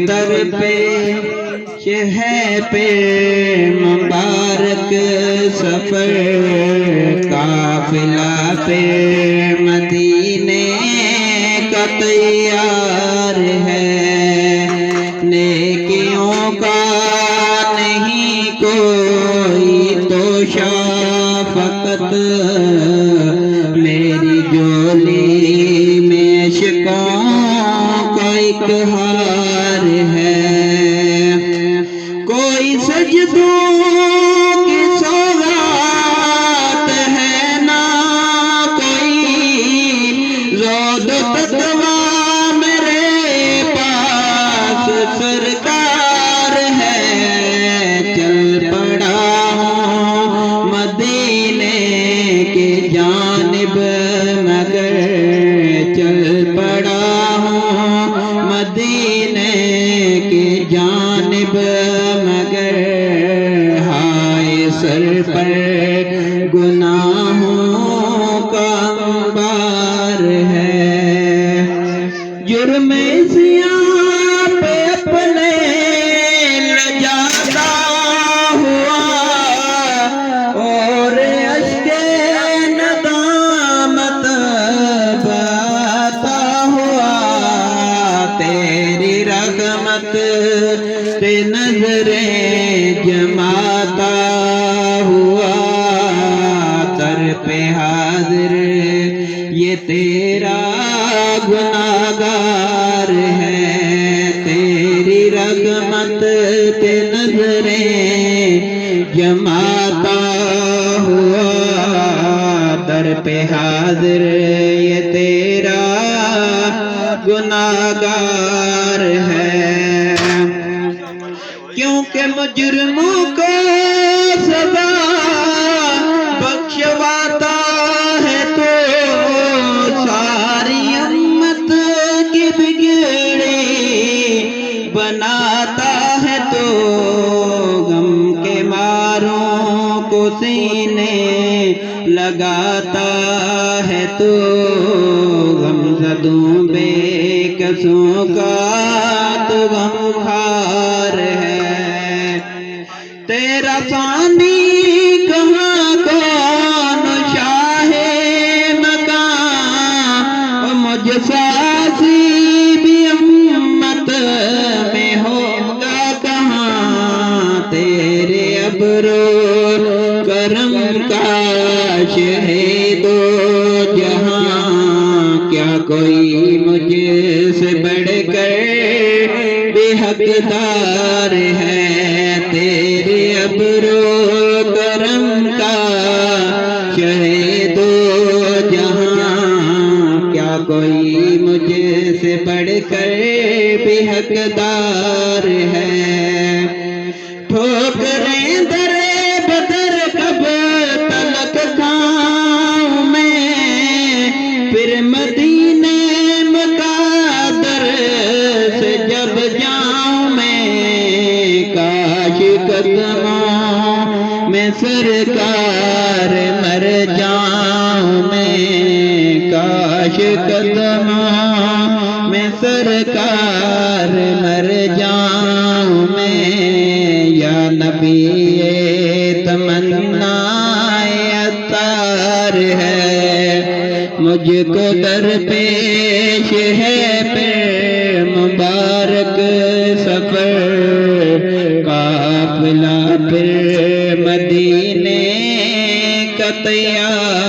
در پیش ہے پھر مبارک سفر، قافلہ پھر مدینے کا تیار ہے، نیکیوں کا نہیں کوئی توشہ، فقط میری جولی میں عشقوں کا ایک ہار ہے، کوئی سجدوں کی سوغات ہے نہ کوئی زود تقویٰ میرے پاس سرکار ہے، چل پڑا ہوں مدینے کی جانب مگر، چل پڑا ہوں مدینے کی جانب مگر، ہائے سر پر گناہوں کا انبار ہے، جرم سیاہ پہ اپنے لجاتا ہوا اور اشک ندامت بہتا ہوا، تیری رحمت سے نظریں جماتا ہوا، در پہ حاضر یہ تیرا گناہگار ہے، تیری رحمت سے نظریں جماتا ہوا، در پہ حاضر یہ تیرا گناہگار ہے، کیونکہ مجرموں کو سزا بخشواتا ہے تو ساری امت کی بگڑی بناتا ہے تو، غم کے ماروں کو سینے لگاتا ہے تو، غم زدوں بے کسوں کا تو غمخوار ہے، تیرا ثانی کہاں کون شاہ مکان، مجھ ساسی بھی امت میں ہوگا کہاں، تیرے ابرو کرم کا شہید و جہاں، کیا کوئی مجھ سے بڑھ کر بے حقدار ہے، تیرے ابرو کرم کا شہید و جہاں، کیا کوئی مجھ سے بڑھ کر بے حقدار ہے، ٹھوکریں در بدر کب تلک کھاؤں میں، پھر مدینے مقدر سے جب جاؤں میں، کاش قدموں میں سرکار مر جاؤں میں، کاش قدموں میں سرکار مر جاؤں میں، یا نبی تمنا عطار ہے، مجھ کو در پیش ہے پھر مبارک سفر، قافلہ پھر مدینے کا تیار